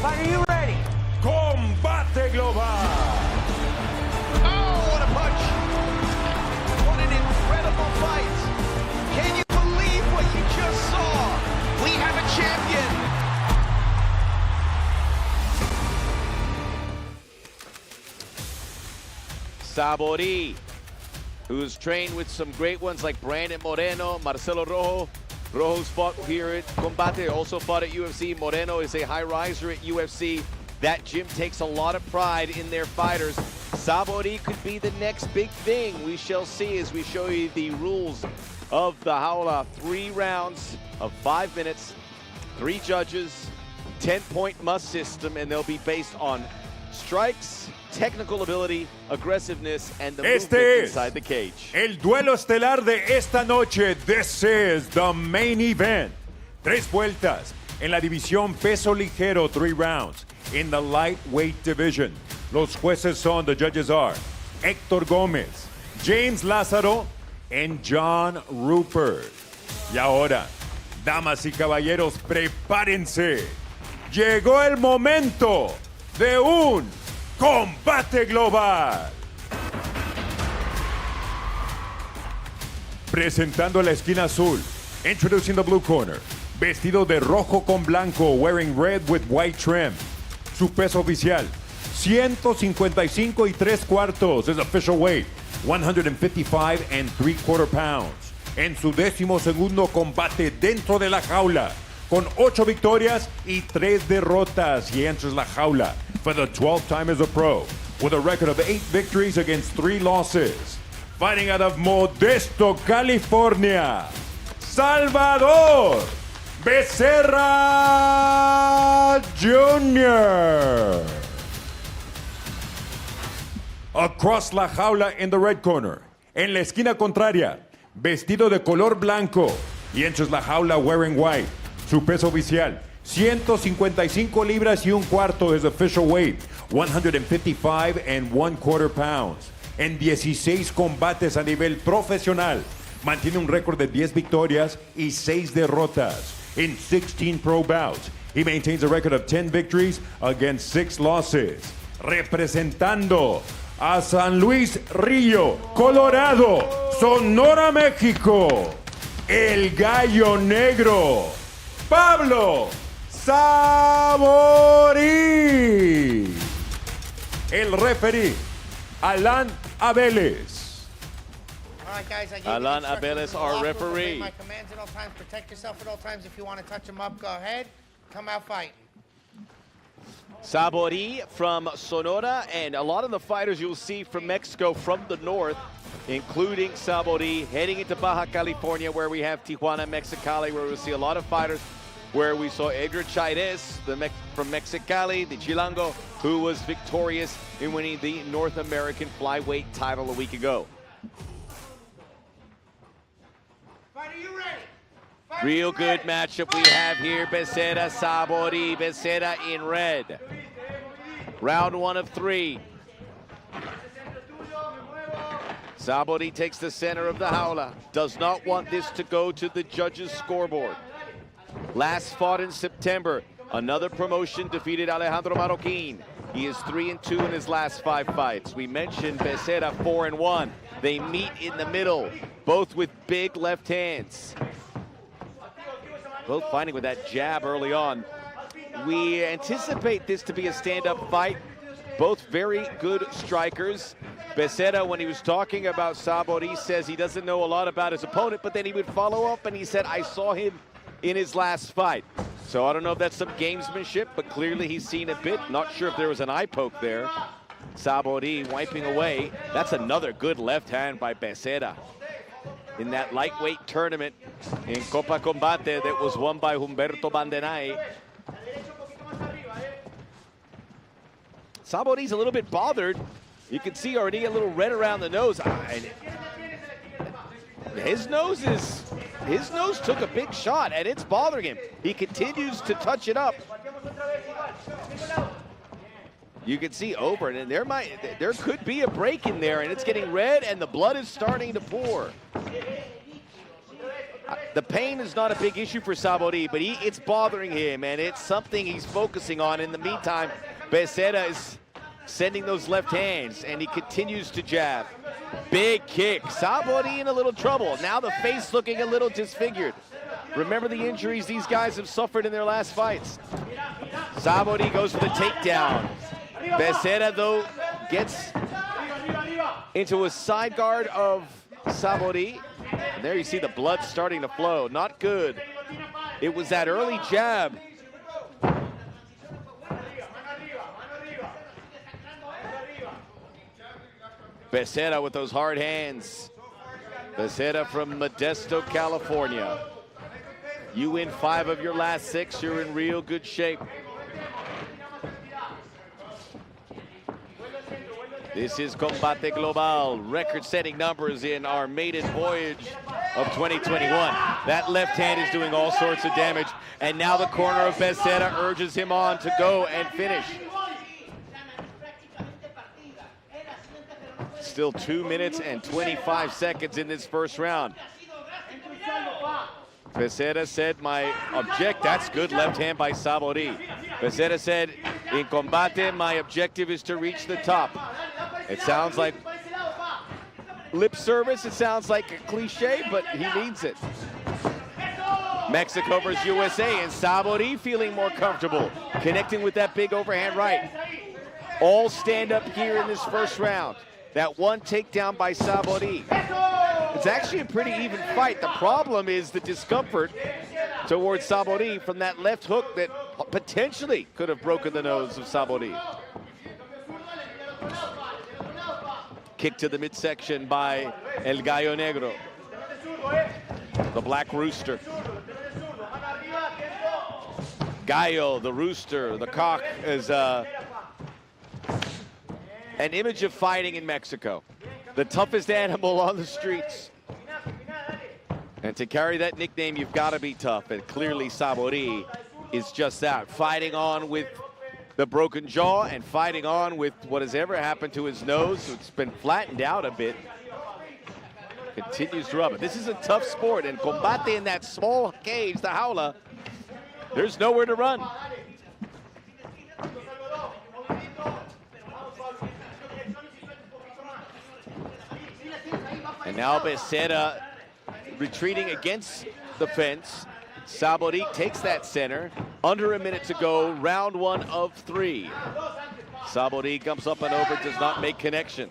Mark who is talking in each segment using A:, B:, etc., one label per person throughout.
A: Are you ready?
B: Combate global.
C: Oh, what a punch. What an incredible fight. Can you believe what you just saw? We have a champion.
D: Sabori, who's trained with some great ones like Brandon Moreno, Marcelo Rojo. Rojo's fought here at Combate, also fought at UFC. Moreno is a high riser at UFC. That gym takes a lot of pride in their fighters. Sabori could be the next big thing. We shall see as we show you the rules of the Jaula. 3 rounds of 5 minutes, 3 judges, 10-point must system, and they'll be based on strikes, technical ability, aggressiveness, and the movement inside the cage.
B: El duelo estelar de esta noche. This is the main event. 3 vueltas en la división peso ligero, 3 rounds. In the lightweight division, los jueces son, the judges are Héctor Gómez, James Lázaro, and John Rupert. Y ahora, damas y caballeros, prepárense. Llegó el momento de un combate global. Presentando la esquina azul, introducing the blue corner, vestido de rojo con blanco, wearing red with white trim. Su peso oficial, 155 y 3/4, his official weight, 155 3/4 pounds. En su 12º combate dentro de la jaula, con 8 victorias y 3 derrotas. He enters la jaula for the 12th time as a pro, with a record of 8 victories against 3 losses. Fighting out of Modesto, California, Salvador BECERRA Jr. Across la jaula in the red corner, en la esquina contraria, vestido de color blanco, y enters la jaula wearing white. Su peso oficial, 155 libras y 1/4, his official weight, 155 1/4 pounds. En 16 combates a nivel profesional, mantiene un récord de 10 victorias y 6 derrotas. In 16 pro bouts, he maintains a record of 10 victories against 6 losses. Representando a San Luis Río, Colorado, Sonora, México, el gallo negro, Pablo SABORI. El referee, Alan Abeles.
E: All right, guys,
D: Alan Abeles, our referee.
E: My commands at all times. Protect yourself at all times. If you want to touch him up, go ahead. Come out fighting.
D: Sabori from Sonora, and a lot of the fighters you'll see from Mexico from the north, including Sabori, heading into Baja California, where we have Tijuana, Mexicali, where we'll see a lot of fighters, where we saw Edgar Chairez from Mexicali, the Chilango, who was victorious in winning the North American Flyweight title a week ago. Real good matchup we have here. Becerra, Sabori, Becerra in red. Round 1 of 3. Sabori takes the center of the jaula. Does not want this to go to the judges' scoreboard. Last fought in September. Another promotion, defeated Alejandro Marroquin. He is 3-2 in his last 5 fights. We mentioned Becerra 4-1. They meet in the middle, both with big left hands. Both fighting with that jab early on. We anticipate this to be a stand-up fight. Both very good strikers. Becerra, when he was talking about Sabori, says he doesn't know a lot about his opponent, but then he would follow up and he said, I saw him in his last fight. So I don't know if that's some gamesmanship, but clearly he's seen a bit. Not sure if there was an eye poke there. Sabori wiping away. That's another good left hand by Becerra in that lightweight tournament in Copa Combate that was won by Humberto Bandenay. Sabori's a little bit bothered. You can see already a little red around the nose. His nose took a big shot, and it's bothering him. He continues to touch it up. You can see over, and there could be a break in there, and it's getting red, and the blood is starting to pour. The pain is not a big issue for Sabori, but it's bothering him, and it's something he's focusing on. In the meantime, Becerra is sending those left hands, and he continues to jab. Big kick. Sabori in a little trouble. Now the face looking a little disfigured. Remember the injuries these guys have suffered in their last fights. Sabori goes for the takedown. Becerra, though, gets into a side guard of Sabori. And there you see the blood starting to flow. Not good. It was that early jab. Becerra with those hard hands. Becerra from Modesto, California. You win 5 of your last 6, you're in real good shape. This is Combate Global, record-setting numbers in our maiden voyage of 2021. That left hand is doing all sorts of damage, and now the corner of Becerra urges him on to go and finish. Still 2 minutes and 25 seconds in this first round. Becerra said, that's good left hand by Sabori. Becerra said, in Combate, my objective is to reach the top. It sounds like lip service, it sounds like a cliche, but he means it. Mexico versus USA, and Sabori feeling more comfortable, connecting with that big overhand right. All stand up here in this first round. That one takedown by Sabori. It's actually a pretty even fight. The problem is the discomfort towards Sabori from that left hook that potentially could have broken the nose of Sabori. Kick to the midsection by El Gallo Negro. The Black Rooster. Gallo, the rooster, the cock, is an image of fighting in Mexico. The toughest animal on the streets. And to carry that nickname, you've got to be tough. And clearly Sabori is just that. Fighting on with the broken jaw and fighting on with what has ever happened to his nose. It's been flattened out a bit. Continues to rub it. This is a tough sport, and Combate in that small cage, the jaula, there's nowhere to run. And now Becerra retreating against the fence. Sabori takes that center. Under a minute to go, round 1 of 3. Sabori comes up and over, does not make connection.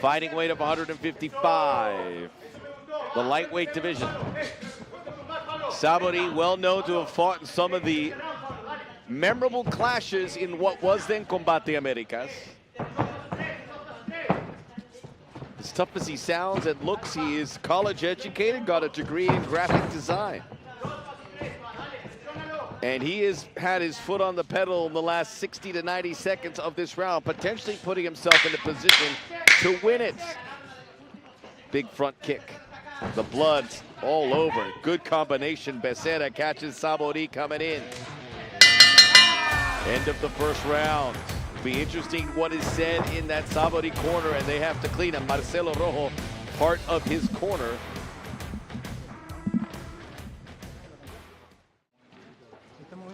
D: Fighting weight of 155. The lightweight division. Sabori, well known to have fought in some of the memorable clashes in what was then Combate Americas. As tough as he sounds and looks, he is college educated, got a degree in graphic design. And he has had his foot on the pedal in the last 60 to 90 seconds of this round, potentially putting himself in a position to win it. Big front kick. The blood's all over. Good combination. Becerra catches Sabori coming in. End of the first round. Be interesting what is said in that Sabori corner, and they have to clean him. Marcelo Rojo, part of his corner.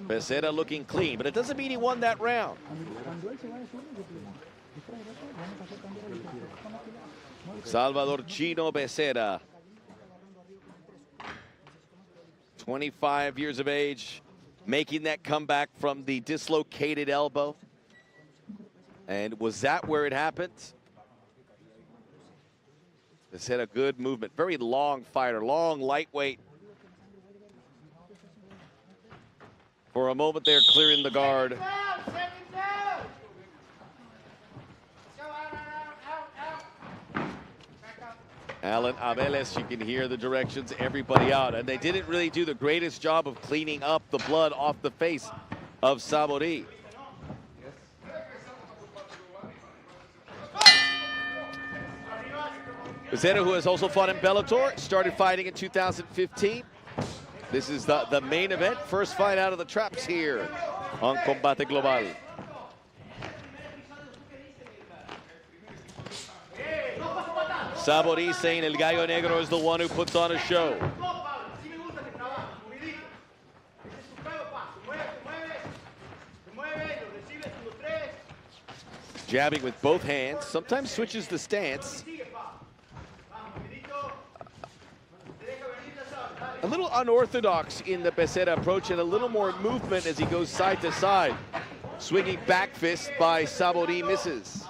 D: Becerra looking clean, but it doesn't mean he won that round. Salvador Chino Becerra, 25 years of age, making that comeback from the dislocated elbow. And was that where it happened? This had a good movement. Very long fighter, long, lightweight. For a moment they're clearing the guard. Alan Abeles, you can hear the directions, everybody out. And they didn't really do the greatest job of cleaning up the blood off the face of Sabori. Becerra, who has also fought in Bellator, started fighting in 2015. This is the main event. First fight out of the traps here on Combate Global. Sabori saying El Gallo Negro is the one who puts on a show. Jabbing with both hands, sometimes switches the stance. A little unorthodox in the Becerra approach and a little more movement as he goes side to side. Swinging back fist by Sabori misses.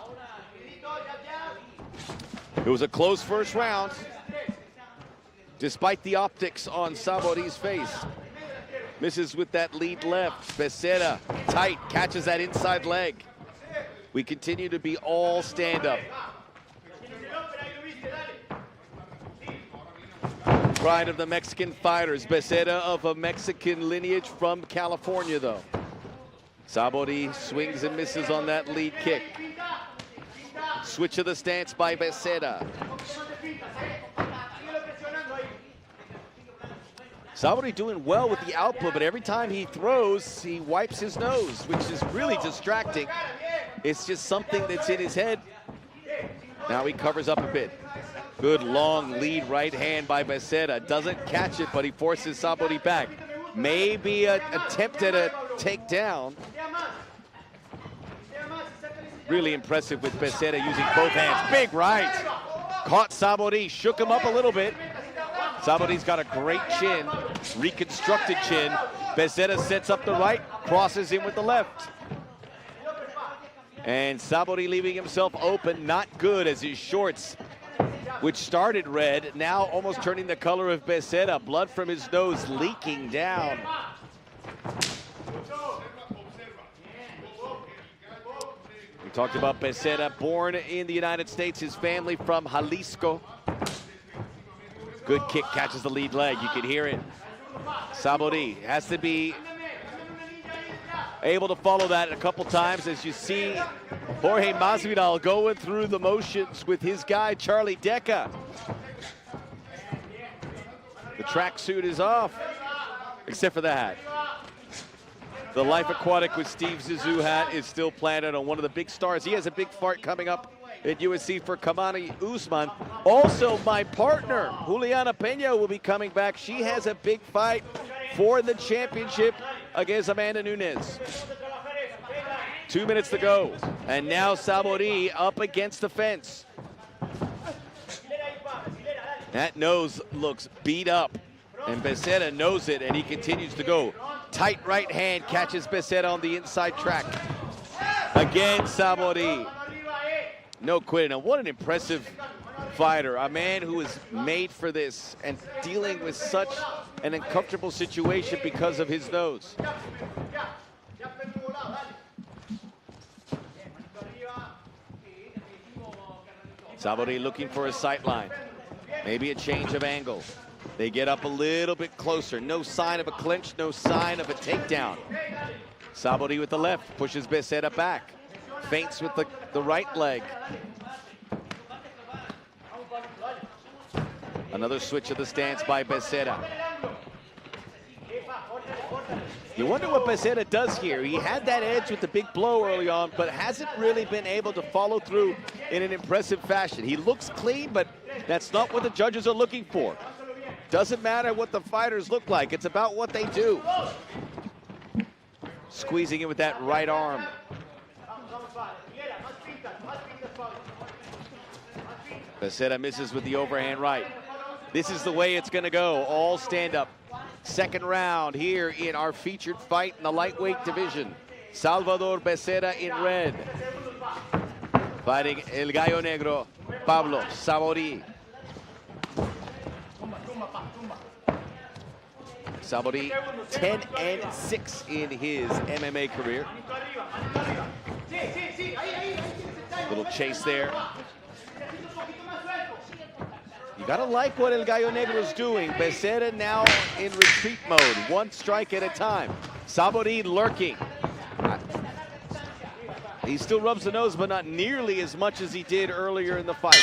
D: It was a close first round, despite the optics on Sabori's face. Misses with that lead left. Becerra, tight, catches that inside leg. We continue to be all stand-up. Pride of the Mexican fighters. Becerra of a Mexican lineage from California, though. Sabori swings and misses on that lead kick. Switch of the stance by Becerra. Sabori doing well with the output, but every time he throws, he wipes his nose, which is really distracting. It's just something that's in his head. Now he covers up a bit. Good long lead right hand by Becerra. Doesn't catch it, but he forces Sabori back. Maybe an attempt at a takedown. Really impressive with Becerra using both hands. Big right. Caught Sabori, shook him up a little bit. Sabori's got a great chin, reconstructed chin. Becerra sets up the right, crosses in with the left. And Sabori leaving himself open, not good as his shorts, which started red, now almost turning the color of Becerra. Blood from his nose leaking down. We talked about Becerra, born in the United States, his family from Jalisco. Good kick, catches the lead leg, you can hear it. Sabori has to be able to follow that a couple times as you see Jorge Masvidal going through the motions with his guy, Charlie DECCA. The tracksuit is off, except for the hat. The Life Aquatic with Steve Zissou hat is still planted on one of the big stars. He has a big fight coming up at USC for Kamani Usman. Also, my partner, Juliana Pena, will be coming back. She has a big fight for the championship against Amanda Nunes. 2 minutes to go. And now Sabori up against the fence. That nose looks beat up. And Becerra knows it, and he continues to go. Tight right hand catches Becerra on the inside track. Again, Sabori. No quitting. And what an impressive fighter. A man who is made for this and dealing with such an uncomfortable situation because of his nose. Sabori looking for a sight line. Maybe a change of angle. They get up a little bit closer. No sign of a clinch, no sign of a takedown. Sabori with the left, pushes Becerra back. Feints with the right leg. Another switch of the stance by Becerra. You wonder what Becerra does here. He had that edge with the big blow early on, but hasn't really been able to follow through in an impressive fashion. He looks clean, but that's not what the judges are looking for. Doesn't matter what the fighters look like. It's about what they do. Squeezing it with that right arm. Becerra misses with the overhand right. This is the way it's going to go. All stand up. Second round here in our featured fight in the lightweight division. Salvador Becerra in red. Fighting El Gallo Negro, Pablo Sabori. Sabori 10-6 in his MMA career. Little chase there. You gotta like what El Gallo Negro is doing. Becerra now in retreat mode, one strike at a time. Sabori lurking. He still rubs the nose, but not nearly as much as he did earlier in the fight.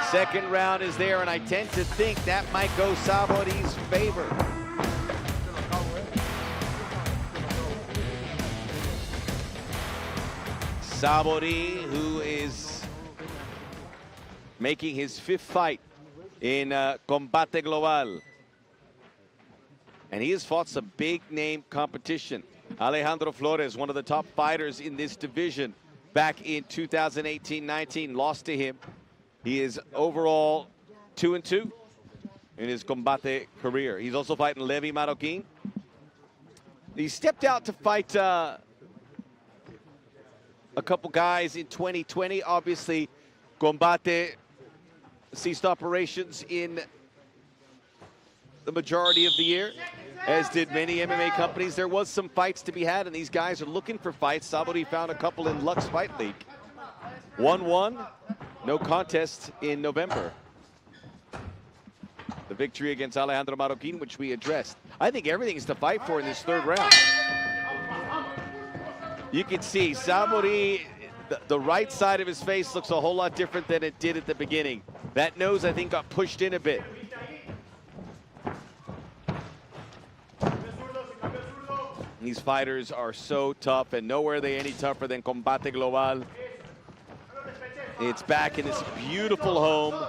D: Second round is there, and I tend to think that might go Sabori's favor. Sabori, who is making his 5th fight in Combate Global. And he has fought some big name competition. Alejandro Flores, one of the top fighters in this division, back in 2018-19, lost to him. He is overall 2-2 in his Combate career. He's also fighting Levi Marroquin. He stepped out to fight a couple guys in 2020. Obviously, Combate ceased operations in the majority of the year, as did many MMA companies. There was some fights to be had, and these guys are looking for fights. Sabori found a couple in Lux Fight League. 1-1, no contest in November. The victory against Alejandro Marroquin, which we addressed. I think everything's to fight for in this third round. You can see Sabori, the right side of his face looks a whole lot different than it did at the beginning. That nose, I think, got pushed in a bit. These fighters are so tough, and nowhere are they any tougher than Combate Global. It's back in this beautiful home,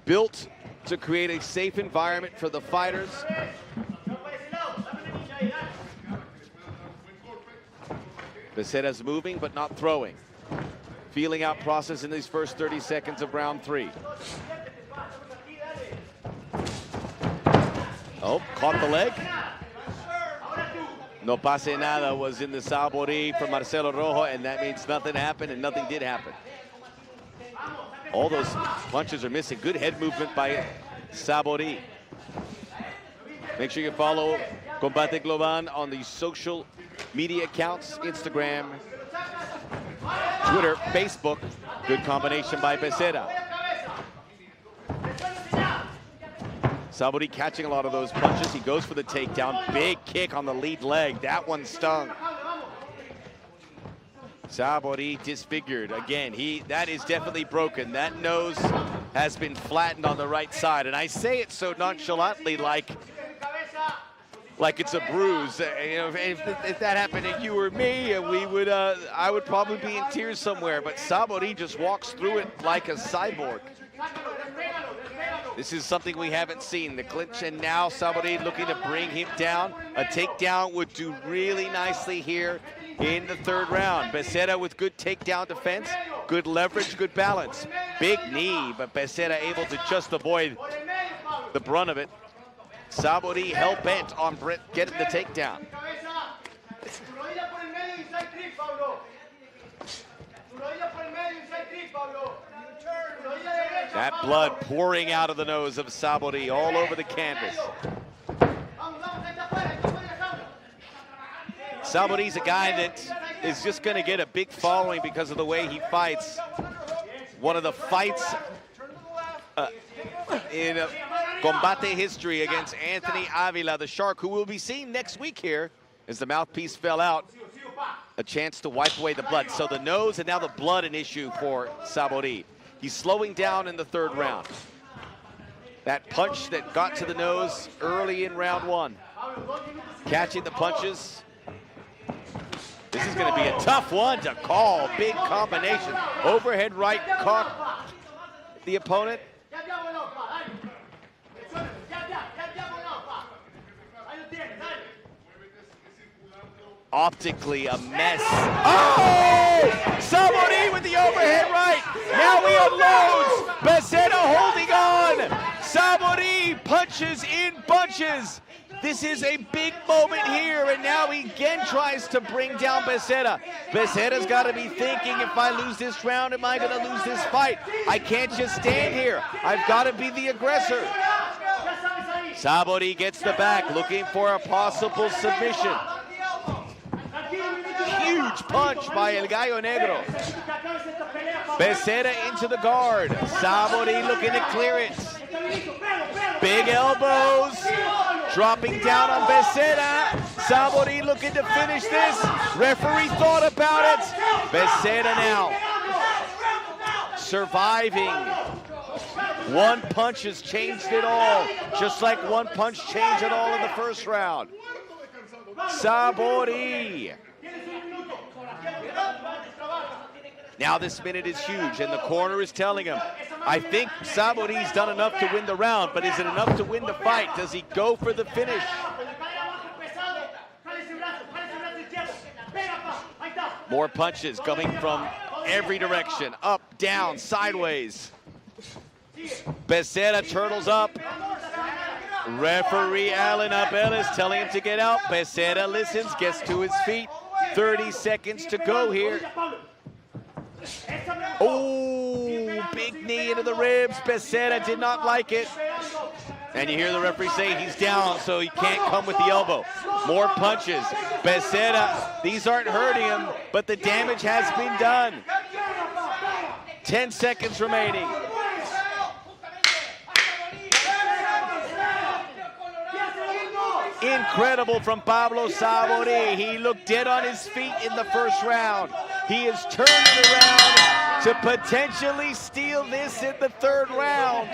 D: built to create a safe environment for the fighters. Becerra's moving but not throwing. Feeling out process in these first 30 seconds of round 3. Oh, caught the leg. No pase nada was in the Sabori from Marcelo Rojo, and that means nothing happened, and nothing did happen. All those punches are missing. Good head movement by Sabori. Make sure you follow Combate Global on the social media accounts, Instagram, Twitter, Facebook. Good combination by Becerra. Sabori catching a lot of those punches. He goes for the takedown. Big kick on the lead leg. That one stung. Sabori disfigured. Again, that is definitely broken. That nose has been flattened on the right side. And I say it so nonchalantly, like it's a bruise. You know, if that happened to you or me, I would probably be in tears somewhere. But Sabori just walks through it like a cyborg. This is something we haven't seen. The clinch, and now Sabori looking to bring him down. A takedown would do really nicely here in the third round. Becerra with good takedown defense, good leverage, good balance. Big knee, but Becerra able to just avoid the brunt of it. Sabori hell-bent on getting the takedown. That blood pouring out of the nose of Sabori all over the canvas. Sabori's a guy that is just going to get a big following because of the way he fights. One of the fights in Combate history against Anthony Avila, the Shark, who we'll be seeing next week here as the mouthpiece fell out. A chance to wipe away the blood. So the nose and now the blood an issue for Sabori. He's slowing down in the third round. That punch that got to the nose early in round 1. Catching the punches. This is going to be a tough one to call. Big combination. Overhead right caught the opponent. Optically a mess. Oh! Sabori with the overhead right. Now he unloads. Becerra holding on. Sabori punches in bunches. This is a big moment here, and now he again tries to bring down Becerra. Becerra's got to be thinking, if I lose this round, am I going to lose this fight? I can't just stand here. I've got to be the aggressor. Sabori gets the back, looking for a possible submission. Huge punch by El Gallo Negro. Becerra into the guard. Sabori looking to clear it. Big elbows. Dropping down on Becerra. Sabori looking to finish this. Referee thought about it. Becerra now surviving. One punch has changed it all. Just like one punch changed it all in the first round. Sabori. Now this minute is huge, and the corner is telling him, I think Sabori's done enough to win the round, but is it enough to win the fight? Does he go for the finish? More punches coming from every direction. Up, down, sideways. Becerra turtles up. Referee Alan Abel is telling him to get out. Becerra listens, gets to his feet. 30 seconds to go here. Oh, big knee into the ribs. Becerra did not like it. And you hear the referee say he's down, so he can't come with the elbow. More punches. Becerra, these aren't hurting him, but the damage has been done. 10 seconds remaining. Incredible from Pablo Sabori. He looked dead on his feet in the first round. He is turning around to potentially steal this in the third round.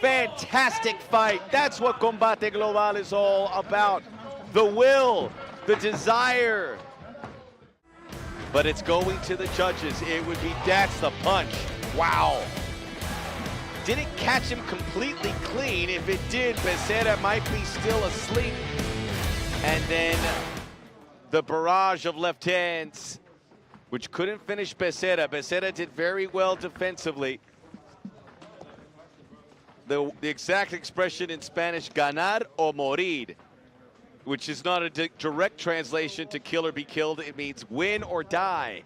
D: Fantastic fight. That's what Combate Global is all about. The will, the desire. But it's going to the judges. It would be, that's the punch. Wow. Didn't catch him completely clean. If it did, Becerra might be still asleep. And then the barrage of left hands, which couldn't finish Becerra. Becerra did very well defensively. The exact expression in Spanish, ganar o morir, which is not a direct translation to kill or be killed. It means win or die.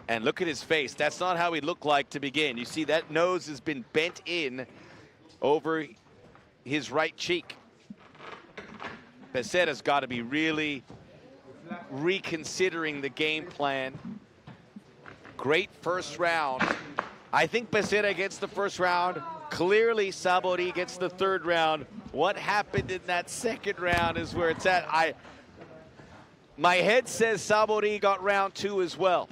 D: And look at his face. That's not how he looked like to begin. You see that nose has been bent in over his right cheek. Becerra's got to be really reconsidering the game plan. Great first round. I think Becerra gets the first round. Clearly Sabori gets the third round. What happened in that second round is where it's at. My head says Sabori got round 2 as well.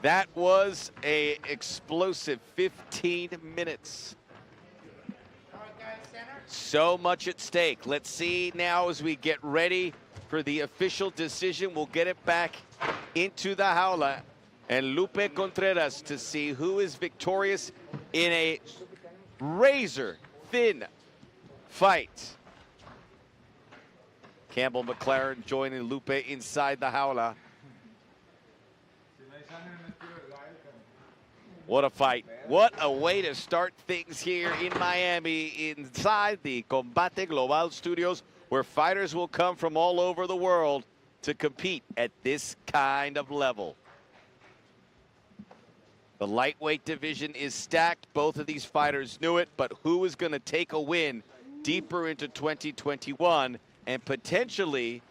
D: That was a explosive 15 minutes. So much at stake. Let's see now as we get ready for the official decision. We'll get it back into the jaula and Lupe Contreras to see who is victorious in a razor-thin fight. Campbell McLaren joining Lupe inside the jaula. What a fight. What a way to start things here in Miami inside the Combate Global studios, where fighters will come from all over the world to compete at this kind of level. The lightweight division is stacked. Both of these fighters knew it, but who is going to take a win deeper into 2021 and potentially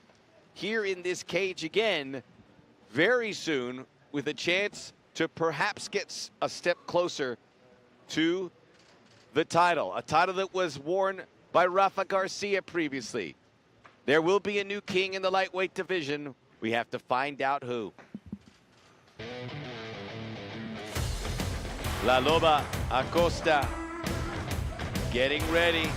D: here in this cage again very soon with a chance to perhaps get a step closer to the title, a title that was worn by Rafa Garcia previously. There will be a new king in the lightweight division. We have to find out who. La Loba Acosta getting ready.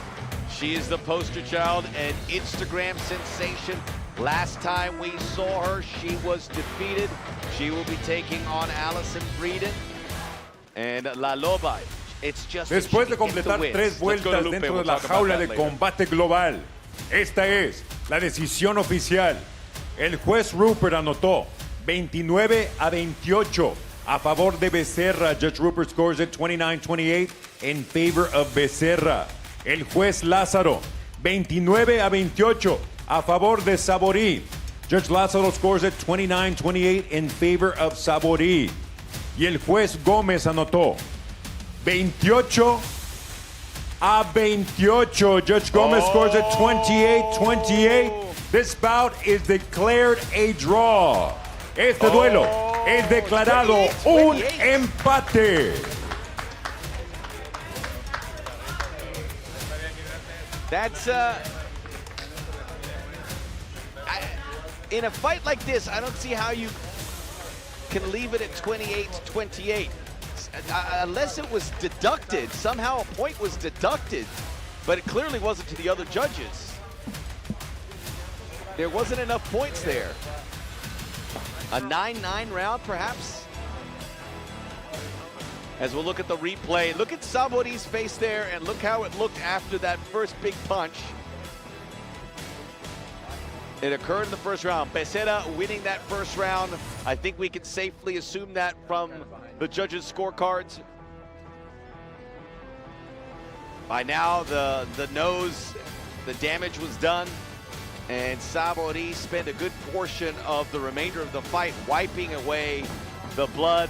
D: She is the poster child and Instagram sensation. Last time we saw her, she was defeated. She will be taking on ALLYSEN Breeden. And La Loba, it's just...
B: Después de completar 3 vueltas dentro de la jaula de Combate Global, esta es la decisión oficial. El juez Rupert anotó 29-28 a favor de Becerra. Judge Rupert scores it 29-28 in favor of Becerra. El juez Lázaro, 29-28 a favor de Sabori. Judge Lázaro scores it 29-28 in favor of Sabori. Y el juez Gómez anotó 28-28. Judge Gómez scores it 28-28. This bout is declared a draw. Este duelo es declarado un empate.
D: That's in a fight like this, I don't see how you can leave it at 28-28. Unless it was deducted, somehow a point was deducted, but it clearly wasn't to the other judges. There wasn't enough points there. A 9-9 round, perhaps? As we'll look at the replay, look at Sabori's face there, and look how it looked after that first big punch. It occurred in the first round. Becerra winning that first round. I think we can safely assume that from the judges' scorecards. By now, the nose, the damage was done, and Sabori spent a good portion of the remainder of the fight wiping away the blood.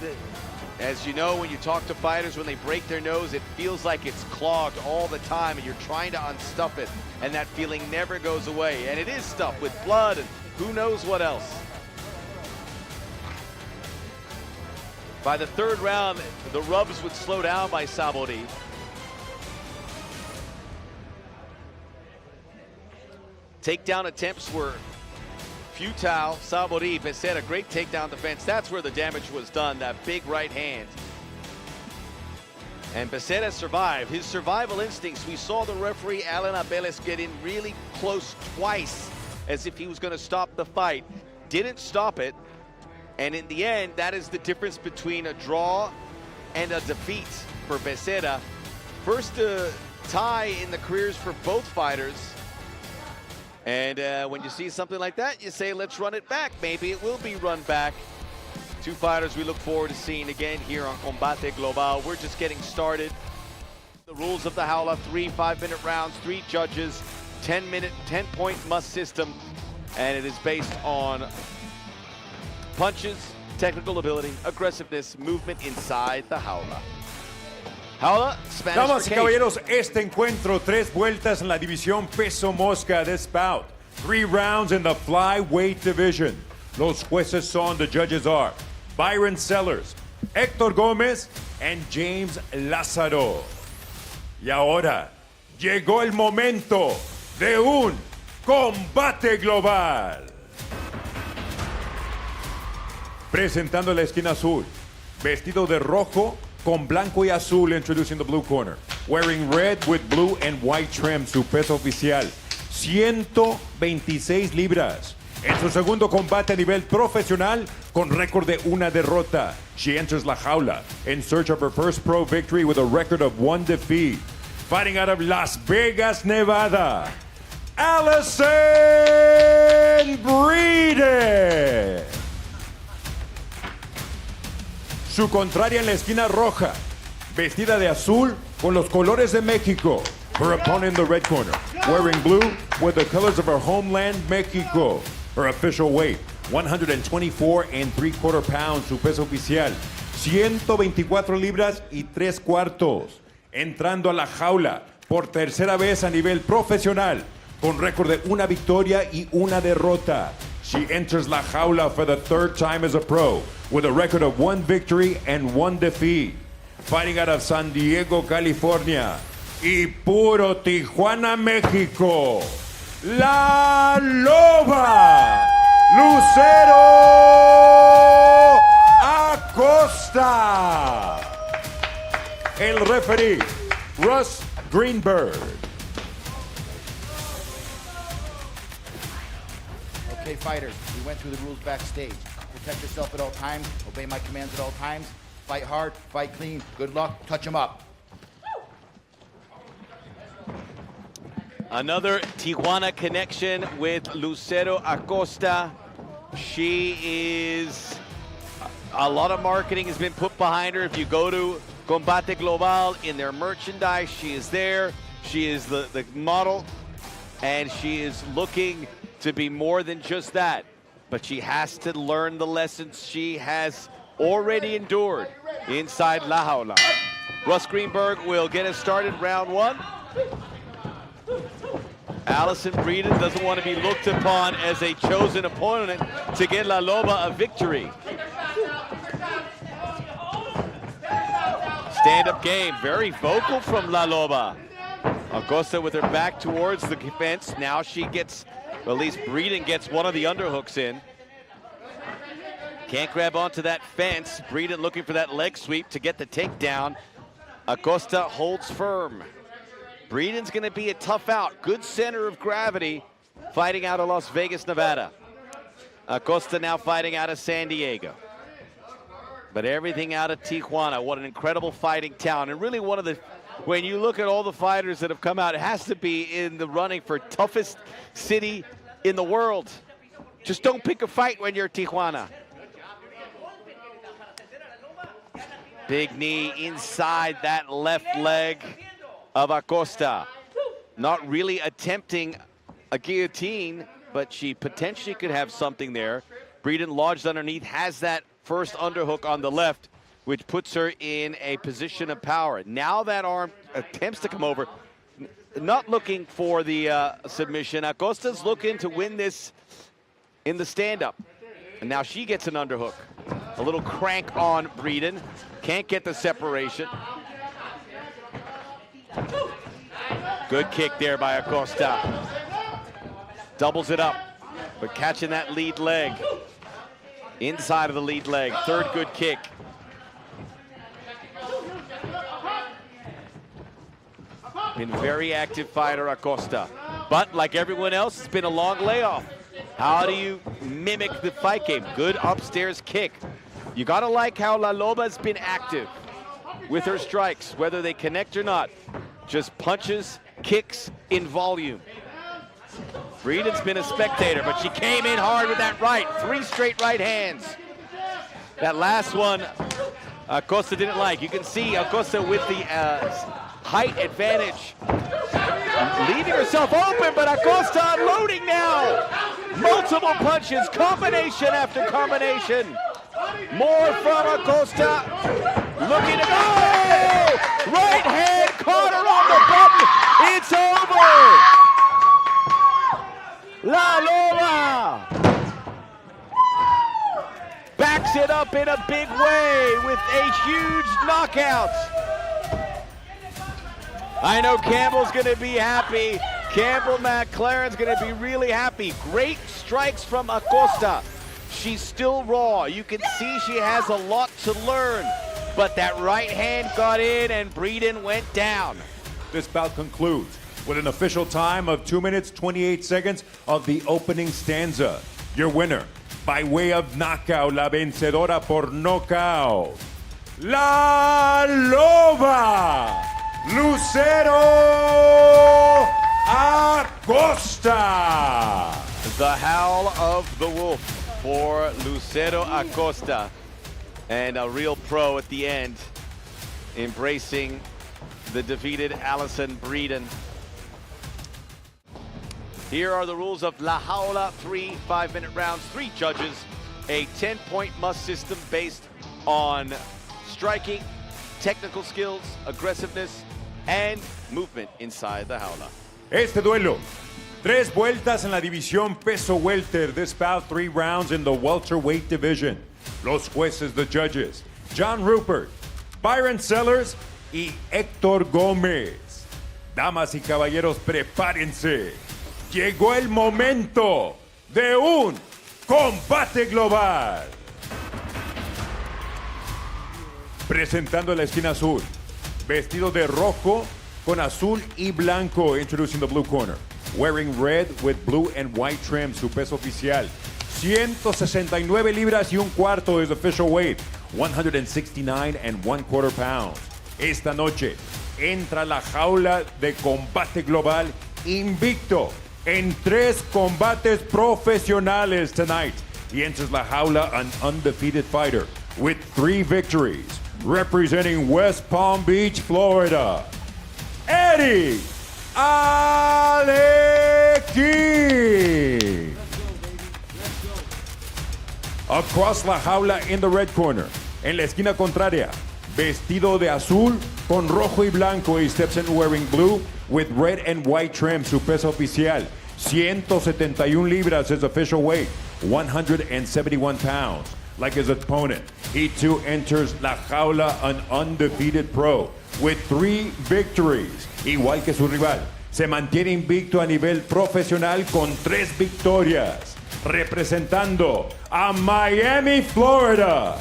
D: As you know, when you talk to fighters, when they break their nose, it feels like it's clogged all the time, and you're trying to unstuff it, and that feeling never goes away. And it is stuffed with blood and who knows what else. By the third round, the rubs would slow down by Sabori. Takedown attempts were futile. Sabori, Becerra, great takedown defense. That's where the damage was done, that big right hand. And Becerra survived. His survival instincts, we saw the referee, Alan Abeles, get in really close twice as if he was going to stop the fight. Didn't stop it. And in the end, that is the difference between a draw and a defeat for Becerra. First tie in the careers for both fighters. And when you see something like that, you say, let's run it back. Maybe it will be run back. Two fighters we look forward to seeing again here on Combate Global. We're just getting started. The rules of the Jaula, 3 5-minute rounds, 3 judges, 10-point must system. And it is based on punches, technical ability, aggressiveness, movement inside the Jaula. Jaula, Spanish
B: Damas
D: for
B: y
D: cage.
B: caballeros, este encuentro, 3 vueltas en la división peso mosca. This bout, 3 rounds in the Flyweight division. Los jueces son, the judges are Byron Sellers, Héctor Gómez, and James Lázaro. Y ahora, llegó el momento de un combate global. Presentando la esquina azul, vestido de rojo con blanco y azul, introducing the blue corner. Wearing red with blue and white trim, su peso oficial, 126 libras. En su segundo combate a nivel profesional, con récord de una derrota, she enters la jaula in search of her first pro victory with a record of 1 defeat. Fighting out of Las Vegas, Nevada, ALLYSEN BREEDEN. Su contraria en la esquina roja, vestida de azul con los colores de México. Her opponent in the red corner, wearing blue with the colors of her homeland, Mexico. Her official weight, 124 3/4 pounds, su peso oficial, 124 libras y 3/4. Entrando a la jaula por tercera vez a nivel profesional, con récord de una victoria y una derrota. She enters la jaula for the 3rd time as a pro, with a record of 1 victory and 1 defeat. Fighting out of San Diego, California, y puro Tijuana, México, la LOBA, LUCERO ACOSTA. El referee, Russ Greenberg.
A: Okay, fighters, we went through the rules backstage. Protect yourself at all times, obey my commands at all times, fight hard, fight clean, good luck, touch them up.
D: Another Tijuana connection with Lucero Acosta. She is, a lot of marketing has been put behind her. If you go to Combate Global in their merchandise, she is there. She is the model, and she is looking to be more than just that. But she has to learn the lessons she has already endured inside La Jaula. Russ Greenberg will get us started round 1. ALLYSEN BREEDEN doesn't want to be looked upon as a chosen opponent to get La LOBA a victory. Stand-up game, very vocal from La LOBA. Acosta with her back towards the fence. Now she gets, well, at least BREEDEN gets one of the underhooks in. Can't grab onto that fence. BREEDEN looking for that leg sweep to get the takedown. Acosta holds firm. BREEDEN's gonna be a tough out. Good center of gravity, fighting out of Las Vegas, Nevada. Acosta now fighting out of San Diego. But everything out of Tijuana. What an incredible fighting town. And really one of the, when you look at all the fighters that have come out, it has to be in the running for toughest city in the world. Just don't pick a fight when you're Tijuana. Big knee inside that left leg of ACOSTA. Not really attempting a guillotine, but she potentially could have something there. BREEDEN lodged underneath, has that first underhook on the left, which puts her in a position of power. Now that arm attempts to come over, not looking for the submission. ACOSTA's looking to win this in the stand-up. And now she gets an underhook. A little crank on BREEDEN. Can't get the separation. Good kick there by ACOSTA. Doubles it up, but catching that lead leg. Inside of the lead leg, third good kick. Been very active fighter, ACOSTA. But like everyone else, it's been a long layoff. How do you mimic the fight game? Good upstairs kick. You gotta like how La Loba's been active with her strikes, whether they connect or not. Just punches, kicks in volume. BREEDEN's been a spectator, but she came in hard with that right. 3 straight right hands. That last one, ACOSTA didn't like. You can see ACOSTA with the height advantage. Leaving herself open, but ACOSTA unloading now. Multiple punches, combination after combination. More from ACOSTA. Looking to go! Right hand caught her on the button. It's over. La Loba backs it up in a big way with a huge knockout. I know Campbell's gonna be happy. Campbell McLaren's gonna be really happy. Great strikes from ACOSTA. She's still raw. You can see she has a lot to learn, but that right hand got in and BREEDEN went down.
B: This bout concludes with an official time of 2 minutes, 28 seconds of the opening stanza. Your winner, by way of knockout, la vencedora por nocaut, La Loba, Lucero ACOSTA.
D: The howl of the wolf for Lucero ACOSTA. And a real pro at the end, embracing the defeated ALLYSEN BREEDEN. Here are the rules of La Jaula, 3 5-minute rounds, 3 judges, a 10-point must system based on striking, technical skills, aggressiveness, and movement inside the jaula.
B: Este duelo, 3 vueltas en la división peso welter. This bout 3 rounds in the welterweight division. Los jueces, the judges, John Rupert, Byron Sellers y Héctor Gómez. Damas y caballeros, prepárense. Llegó el momento de un combate global. Presentando la esquina azul, vestido de rojo con azul y blanco. Introducing the blue corner, wearing red with blue and white trim, su peso oficial 169 libras y un cuarto is official weight, 169 1/4 pounds. Esta noche entra la jaula de combate global invicto en 3 combates profesionales tonight. He enters la jaula an undefeated fighter with 3 victories, representing West Palm Beach, Florida, Eddie ALEQUIN. Across la jaula in the red corner, en la esquina contraria, vestido de azul con rojo y blanco. He steps in wearing blue with red and white trim, su peso oficial 171 libras, his official weight, 171 pounds. Like his opponent, he too enters la jaula an undefeated pro with 3 victories. Igual que su rival, se mantiene invicto a nivel profesional con 3 victorias. Representando a Miami, Florida,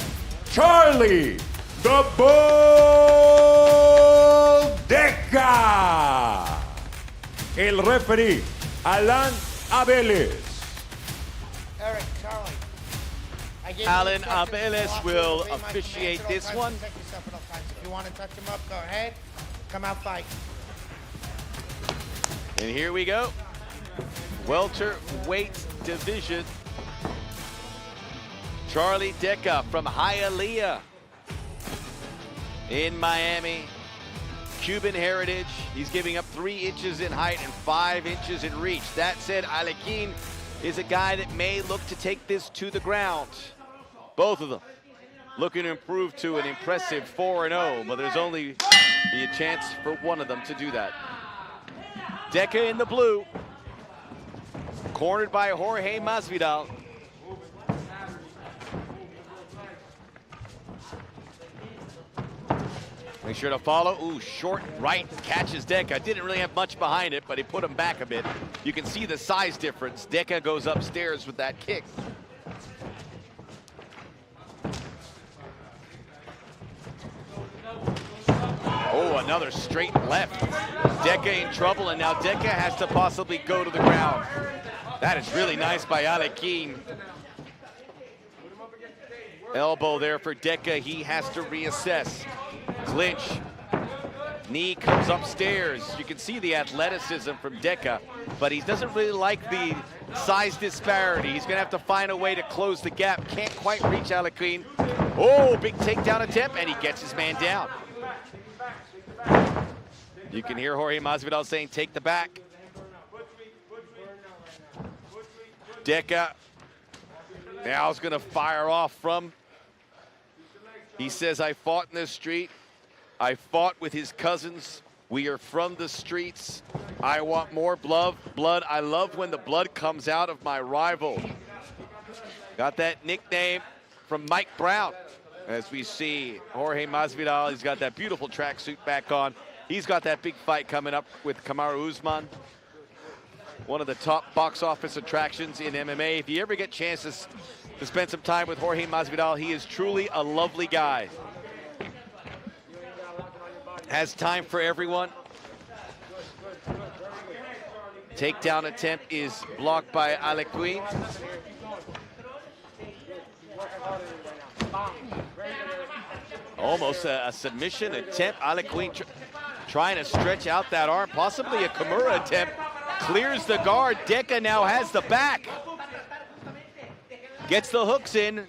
B: Charlie the Bull DECCA. El referee, Alan Abeles.
E: Eric, Charlie. I gave you
D: Alan
E: instructions to
D: Abeles
E: walk
D: will
E: away my
D: officiate
E: commands at all
D: this
E: times,
D: one.
E: protect yourself at all times. If you want to touch him up, go ahead. Come out, fight.
D: And here we go. welterweight division. Charlie DECCA from Hialeah in Miami. Cuban heritage. He's giving up 3 inches in height and 5 inches in reach. That said, ALEQUIN is a guy that may look to take this to the ground. Both of them looking to improve to an impressive 4-0, but there's only a chance for one of them to do that. DECCA in the blue, cornered by Jorge Masvidal. Make sure to follow. Ooh, short right catches DECCA. Didn't really have much behind it, but he put him back a bit. You can see the size difference. DECCA goes upstairs with that kick. Oh, another straight left. DECCA in trouble, and now DECCA has to possibly go to the ground. That is really nice by ALEQUIN. Elbow there for DECCA. He has to reassess. Clinch. Knee comes upstairs. You can see the athleticism from DECCA, but he doesn't really like the size disparity. He's gonna have to find a way to close the gap. Can't quite reach ALEQUIN. Oh, big takedown attempt, and he gets his man down. You can hear Jorge Masvidal saying, take the back. DECCA now is gonna fire off from. He says, I fought in the street. I fought with his cousins. We are from the streets. I want more blood. I love when the blood comes out of my rival. Got that nickname from Mike Brown. As we see Jorge Masvidal, he's got that beautiful tracksuit back on. He's got that big fight coming up with Kamaru Usman. One of the top box office attractions in MMA. If you ever get chances to spend some time with Jorge Masvidal, he is truly a lovely guy. Has time for everyone. Takedown attempt is blocked by ALEQUIN. Almost a submission attempt. ALEQUIN trying to stretch out that arm. Possibly a Kimura attempt. Clears the guard. DECCA now has the back. Gets the hooks in.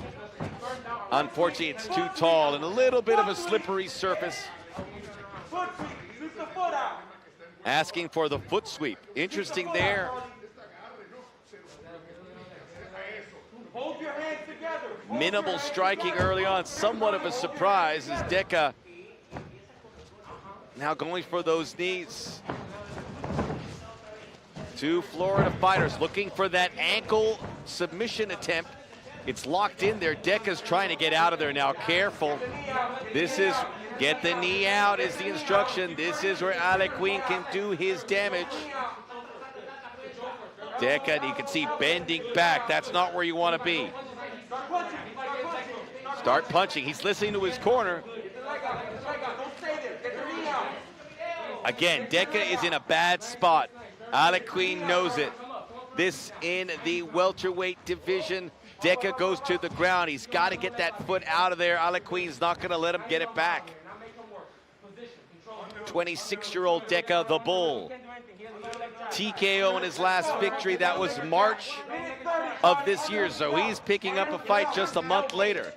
D: Unfortunately, it's too tall and a little bit of a slippery surface. Asking for the foot sweep. Interesting there. Minimal striking early on. Somewhat of a surprise as DECCA now going for those knees. Two Florida fighters looking for that ankle submission attempt. It's locked in there. DECCA's trying to get out of there now. Careful. This is, get the knee out is the instruction. This is where ALEQUIN can do his damage. DECCA, you can see bending back. That's not where you want to be. Start punching. He's listening to his corner. Again, DECCA is in a bad spot. ALEQUIN knows it. This in the welterweight division. DECCA goes to the ground. He's got to get that foot out of there. ALEQUIN's not going to let him get it back. 26-year-old DECCA, the Bull. TKO in his last victory. That was March of this year, so he's picking up a fight just a month later.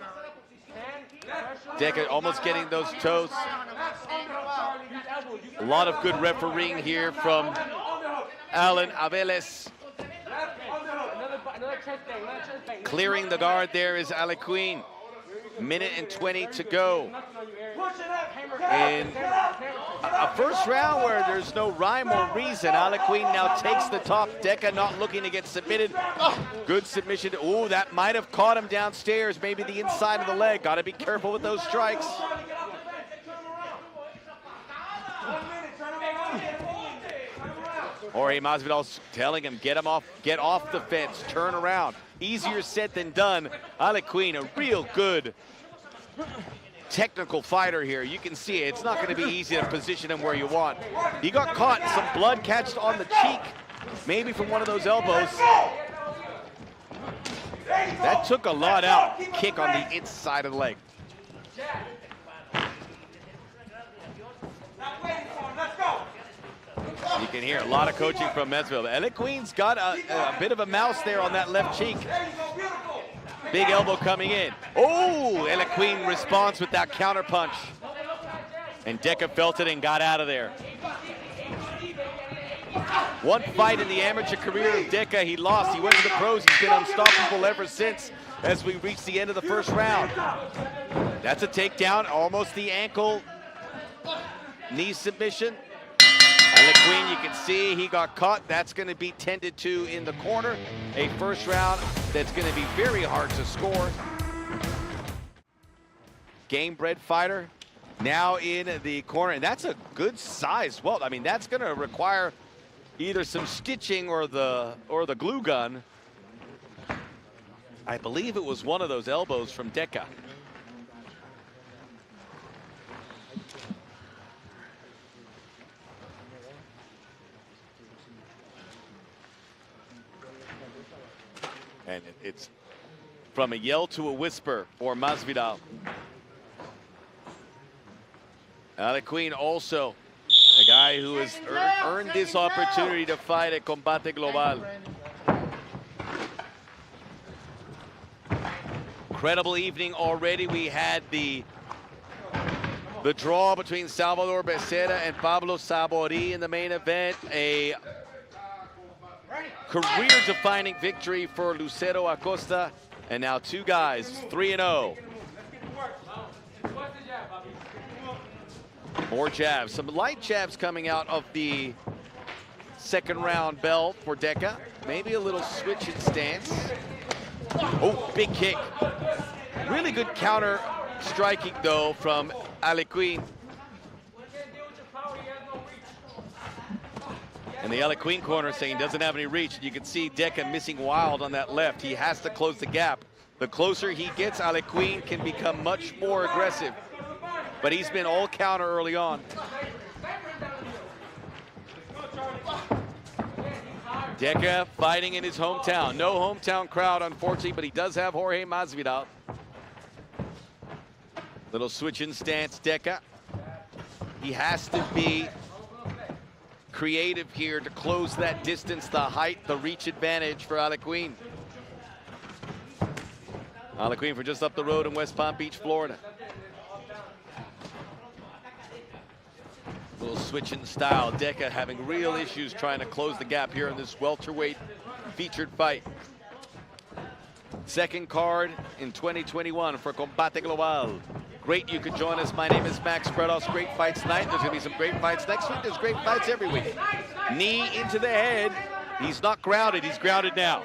D: DECCA almost getting those toes. A lot of good refereeing here from Alan Aveles. Clearing the guard there is ALEQUIN. Minute and 20 to go. In a first round where there's no rhyme or reason, ALEQUIN now takes the top. DECCA not looking to get submitted. Good submission. Ooh, that might have caught him downstairs, maybe the inside of the leg. Got to be careful with those strikes. Jorge Masvidal telling him, get off the fence, turn around. Easier said than done. ALEQUIN, a real good technical fighter here. You can see it's not going to be easy to position him where you want. He got caught, some blood catched on the cheek, maybe from one of those elbows. That took a lot out. Kick on the inside of the leg. You can hear a lot of coaching from Mesville. ALEQUIN's got a bit of a mouse there on that left cheek. Big elbow coming in. Oh, ALEQUIN responds with that counter punch. And DECCA felt it and got out of there. One fight in the amateur career of DECCA, he lost. He went to the pros. He's been unstoppable ever since as we reach the end of the first round. That's a takedown, almost the ankle knee submission. ALEQUIN, you can see he got caught. That's going to be tended to in the corner. A first round that's going to be very hard to score. Game-bred fighter now in the corner, and that's a good size welt. I mean, that's going to require either some stitching or the glue gun. I believe it was one of those elbows from DECCA. And it's from a yell to a whisper for Masvidal. ALEQUIN also a guy who has earned this opportunity to fight at Combate Global. Incredible evening already. We had the draw between Salvador BECERRA and Pablo SABORI in the main event. A career-defining victory for LUCERO ACOSTA. And now two guys, 3-0. More jabs, some light jabs coming out of the second round bell for DECCA. Maybe a little switch in stance. Oh, big kick. Really good counter striking though from ALEQUIN. And the ALEQUIN corner saying he doesn't have any reach. You can see DECCA missing wild on that left. He has to close the gap. The closer he gets, ALEQUIN can become much more aggressive. But he's been all counter early on. DECCA fighting in his hometown. No hometown crowd, unfortunately, but he does have Jorge Masvidal. Little switch in stance, DECCA. He has to be creative here to close that distance, the height, the reach advantage for ALEQUIN. ALEQUIN from just up the road in West Palm Beach, Florida. Little switch in style. DECCA having real issues trying to close the gap here in this welterweight featured fight. Second card in 2021 for Combate Global. Great you could join us. My name is Max Bredos. Great fights tonight. There's going to be some great fights next week. There's great fights every week. Knee into the head. He's not grounded. He's grounded now.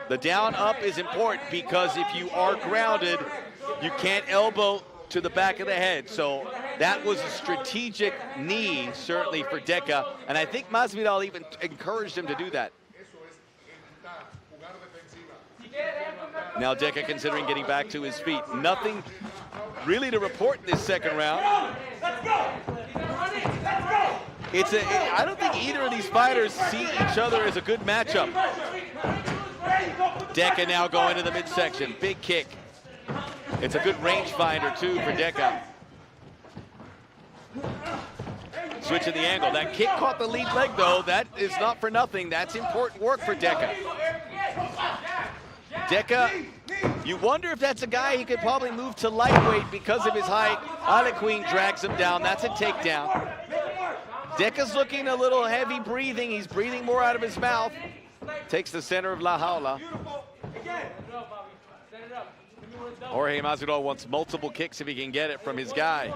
D: The down up is important because if you are grounded, you can't elbow to the back of the head. So that was a strategic knee, certainly for DECCA. And I think Masvidal even encouraged him to do that. Now DECCA considering getting back to his feet. Nothing really to report in this second round. I don't think either of these fighters see each other as a good matchup. DECCA now going to the midsection. Big kick. It's a good rangefinder, too, for DECCA. Switching the angle. That kick caught the lead leg, though. That is not for nothing. That's important work for DECCA. DECCA, you wonder if that's a guy he could probably move to lightweight because of his height. ALEQUIN drags him down. That's a takedown. DECCA's looking a little heavy breathing. He's breathing more out of his mouth. Takes the center of La Jaula. Jorge Masvidal wants multiple kicks if he can get it from his guy.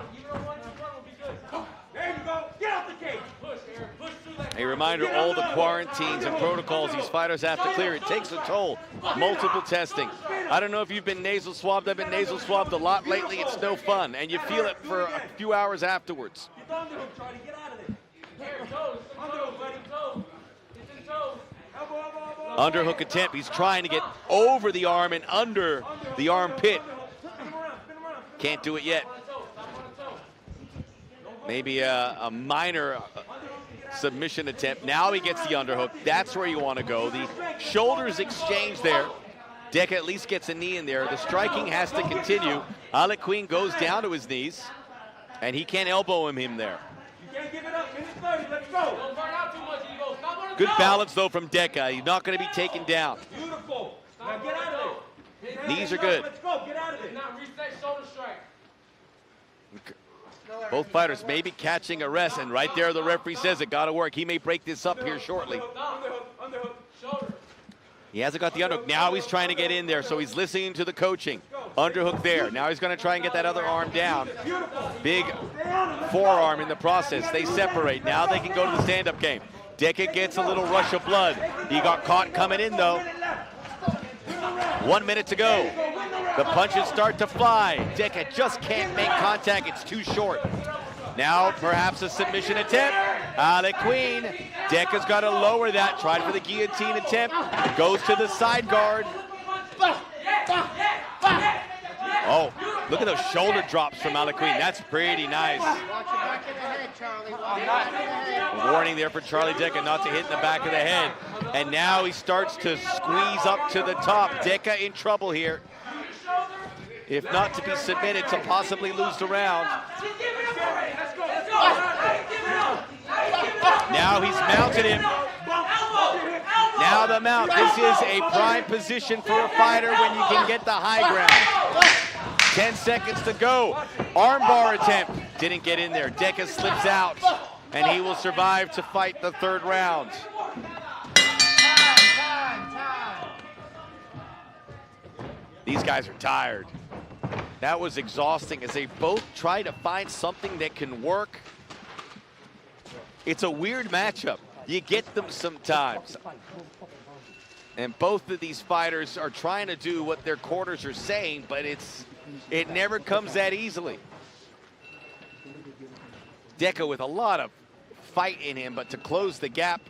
D: A reminder, all the quarantines and protocols these fighters have to clear. It takes a toll. Multiple testing. I don't know if you've been nasal swabbed. I've been nasal swabbed a lot lately. It's no fun, and you feel it for a few hours afterwards. Underhook attempt. He's trying to get over the arm and under the armpit. Can't do it yet. Maybe a minor submission attempt. Now he gets the underhook. That's where you want to go. The shoulders exchange there. DECCA at least gets a knee in there. The striking has to continue. ALEQUIN goes down to his knees, and he can't elbow him there. Good balance, though, from DECCA. He's not going to be taken down.
F: Beautiful. Now get out of it.
D: Knees are good.
F: Let's go. Get out of it.
D: Both fighters may be catching a rest, and right there the referee says it got to work. He may break this up here shortly.
F: Underhook.
D: He hasn't got the underhook. Now he's trying to get in there, so he's listening to the coaching. Underhook there. Now he's going to try and get that other arm down. Big forearm in the process. They separate. Now they can go to the stand-up game. DECCA gets a little rush of blood. He got caught coming in, though. 1 minute to go. The punches start to fly. DECCA just can't make contact. It's too short. Now perhaps a submission attempt. ALEQUIN. DECCA's got to lower that. Tried for the guillotine attempt. Goes to the side guard. Oh, look at those shoulder drops from ALEQUIN. That's pretty nice.
E: Watch your back of the head, Charlie. Watch your back of the head.
D: Warning there for Charlie DECCA not to hit in the back of the head. And now he starts to squeeze up to the top. DECCA in trouble here. If not to be submitted, to possibly lose the round. Now he's mounted him. Now the mount. This is a prime position for a fighter when you can get the high ground. 10 seconds to go. Armbar attempt. Didn't get in there. DECCA slips out, and he will survive to fight the third round.
E: Time.
D: These guys are tired. That was exhausting as they both try to find something that can work. It's a weird matchup. You get them sometimes. And both of these fighters are trying to do what their quarters are saying, but it never comes that easily. DECCA with a lot of fight in him, but to close the gap,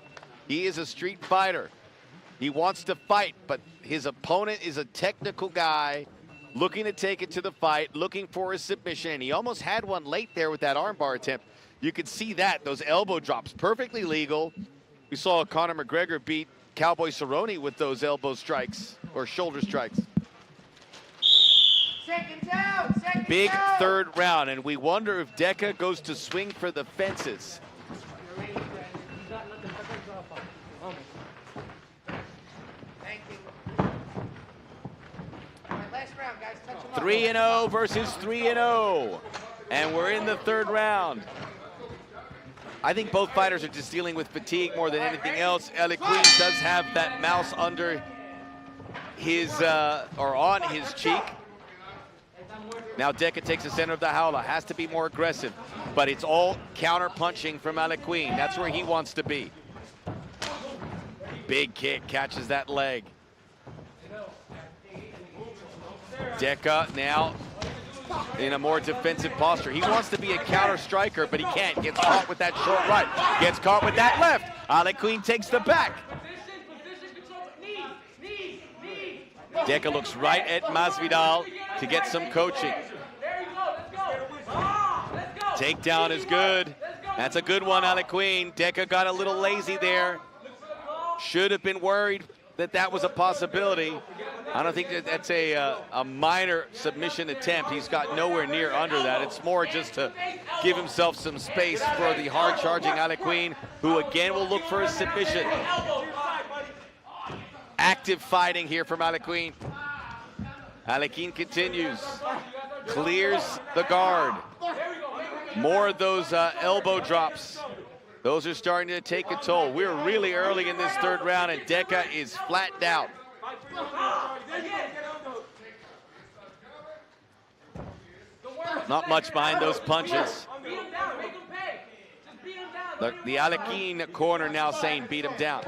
D: he is a street fighter. He wants to fight, but his opponent is a technical guy looking to take it to the fight, looking for a submission, and he almost had one late there with that armbar attempt. You could see that, those elbow drops, perfectly legal. We saw Conor McGregor beat Cowboy Cerrone with those elbow strikes, or shoulder strikes.
E: Seconds out.
D: Big third round, and we wonder if DECCA goes to swing for the fences.
E: Thank you. All right, last round, guys. Touch them up.
D: 3-0 versus 3-0, and we're in the third round. I think both fighters are just dealing with fatigue more than anything else. ALEQUIN does have that mouse under his, or on his cheek. Now DECCA takes the center of the jaula, has to be more aggressive, but it's all counter punching from ALEQUIN. That's where he wants to be. Big kick, catches that leg. DECCA now in a more defensive posture. He wants to be a counter striker, but he can't. Gets caught with that short right. Gets caught with that left. ALEQUIN takes the back. DECCA looks right at Masvidal to get some coaching. Takedown is good. That's a good one, ALEQUIN. DECCA got a little lazy there. Should have been worried that that was a possibility. I don't think that that's a minor submission attempt. He's got nowhere near under that. It's more just to give himself some space for the hard-charging ALEQUIN, who again will look for a submission. Active fighting here from ALEQUIN. ALEQUIN continues, clears the guard. More of those elbow drops. Those are starting to take a toll. We're really early in this third round, and DECCA is flattened out. Not much behind those punches. The ALEQUIN corner now saying beat him down.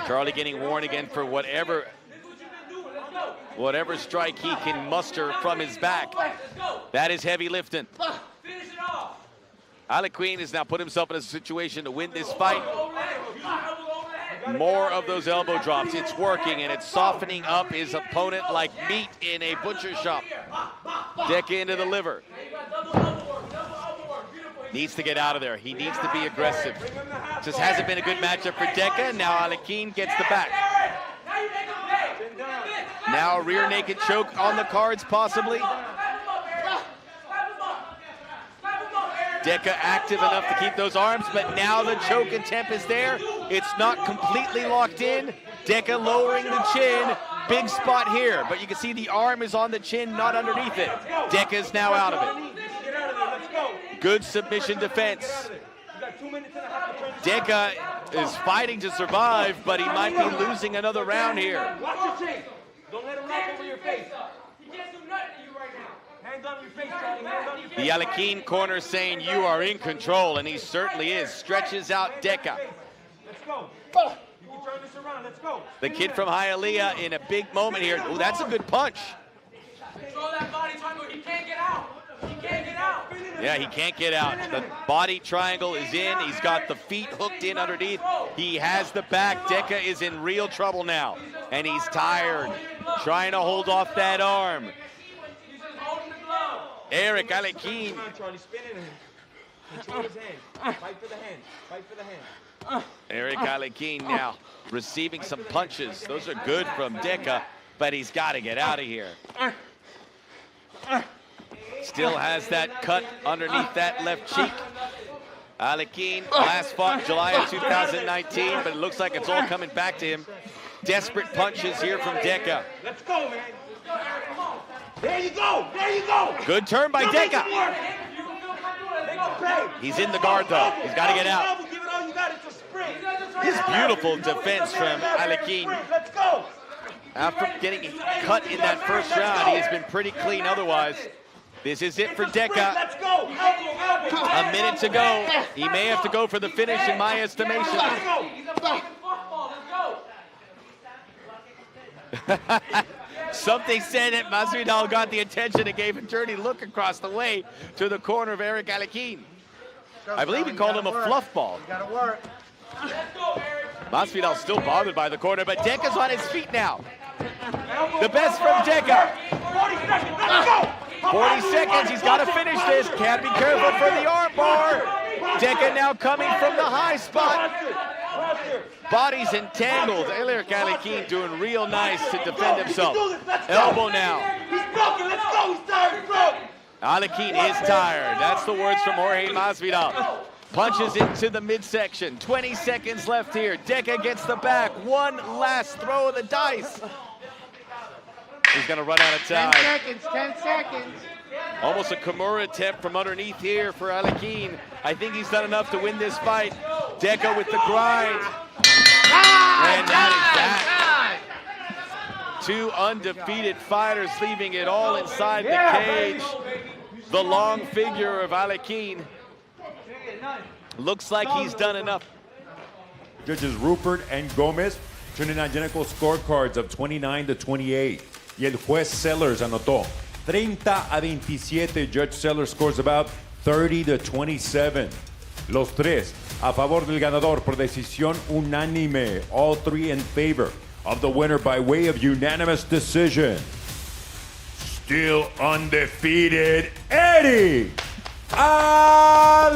D: Charlie getting warned again for whatever strike he can muster from his back. That is heavy lifting. ALEQUIN has now put himself in a situation to win this fight. More of those elbow drops. It's working, and it's softening up his opponent like meat in a butcher shop. DECCA into the liver. Needs to get out of there. He needs to be aggressive. Just hasn't been a good matchup for DECCA. Now ALEQUIN gets the back. Now a rear naked choke on the cards, possibly. DECCA active enough to keep those arms, but now the choke attempt is there. It's not completely locked in. DECCA lowering the chin. Big spot here, but you can see the arm is on the chin, not underneath it. DECCA is now out of it.
F: Get out of there. Let's go.
D: Good submission defense.
F: You got 2 minutes and a half to turn this
D: DECCA is fighting to survive, but he might be losing another round here.
F: Watch your chin. Don't let him knock over your face.
E: He can't do nothing to you right now.
F: Hands on your face, Charlie. Hands on your face.
D: The ALEQUIN corner saying you are in control, and he certainly is. Stretches out DECCA.
F: Let's go. You can turn this around. Let's go.
D: The kid from Hialeah in a big moment here. Oh, that's a good punch.
E: Control that body triangle. He can't get out. He can't get out.
D: Yeah, he can't get out. The body triangle is in. He's got the feet hooked in underneath. He has the back. DECCA is in real trouble now, and he's tired, trying to hold off that arm.
E: He's just holding the glove.
D: Eric ALEQUIN.
F: Come on, Charlie. Spin it in him. Control his hand. Fight for the hand. Fight for the hand.
D: Eric ALEQUIN now receiving some punches. Those are good from DECCA, but he's got to get out of here. Still has that cut underneath that left cheek. ALEQUIN last fought July of 2019, but it looks like it's all coming back to him. Desperate punches here from DECCA.
F: Let's go, man. There you go. There you go.
D: Good turn by DECCA.
F: Pay.
D: He's in the guard though. He's got to get out.
F: Give it all you got. It's a sprint.
D: This beautiful defense from ALEQUIN.
F: Let's go.
D: After getting cut in that first round, he has been pretty clean otherwise. This is it for DECCA.
F: Let's go.
D: A minute to go. He may have to go for the finish in my estimation.
F: Let's go.
E: He's a fucking football. Let's go.
D: Something said that Masvidal got the attention and gave a dirty look across the way to the corner of Eric ALEQUIN. I believe he called him a fluff ball.
E: Let's go, Eric.
D: Masvidal's still bothered by the corner, but DECCA's on his feet now. The best from DECCA.
F: 40 seconds. Let's go.
D: 40 seconds, he's got to finish this. Can't be careful for the arm bar. DECCA now coming from the high spot. Bodies entangled. Eric ALEQUIN doing real nice to defend himself. Elbow now.
F: He's broken. Let's go. He's tired. Bro.
D: ALEQUIN is tired. That's the words from Jorge Masvidal. Punches into the midsection. 20 seconds left here. DECCA gets the back. One last throw of the dice. He's going to run out of time.
E: 10 seconds. 10 seconds.
D: Almost a Kimura attempt from underneath here for ALEQUIN. I think he's done enough to win this fight. DECCA with the grind. And that is that. Two undefeated fighters leaving it all inside the cage. The long figure of ALEQUIN. Looks like he's done enough.
B: Judges Rupert and Gomez turning identical scorecards of 29-28. Y el juez Sellers anotó 30-27. Judge Sellers scores about 30-27. Los tres a favor del ganador por decisión unánime. All three in favor of the winner by way of unanimous decision. Still undefeated, Eddie ALEQUIN.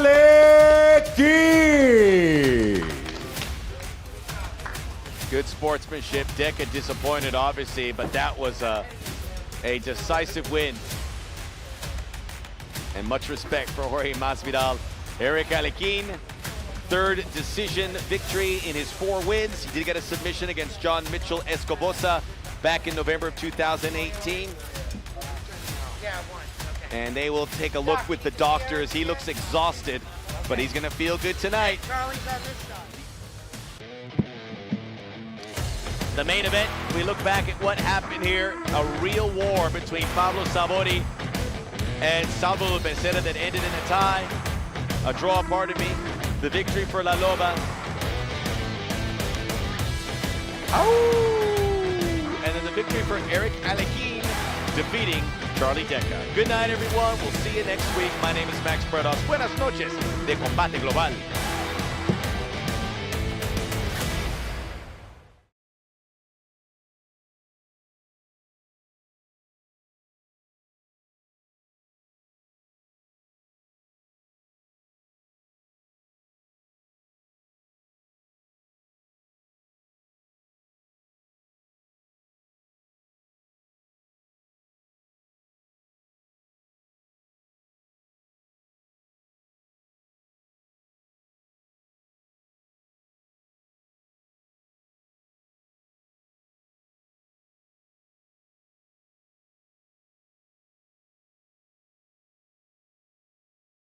D: Good sportsmanship. DECCA disappointed, obviously, but that was a decisive win. And much respect for Jorge Masvidal. Eric ALEQUIN, third decision victory in his 4 wins. He did get a submission against John Mitchell Escobosa back in November of 2018. And they will take a look with the doctors. He looks exhausted, but he's gonna feel good tonight.
E: Charlie's on this side.
D: The main event, we look back at what happened here. A real war between Pablo Sabori and Salvador BECERRA that ended in a tie. A draw, pardon me. The victory for La LOBA. Oh! And then the victory for Eric ALEQUIN, defeating Charlie DECCA. Good night, everyone. We'll see you next week. My name is Max Prados. Buenas noches de Combate Global.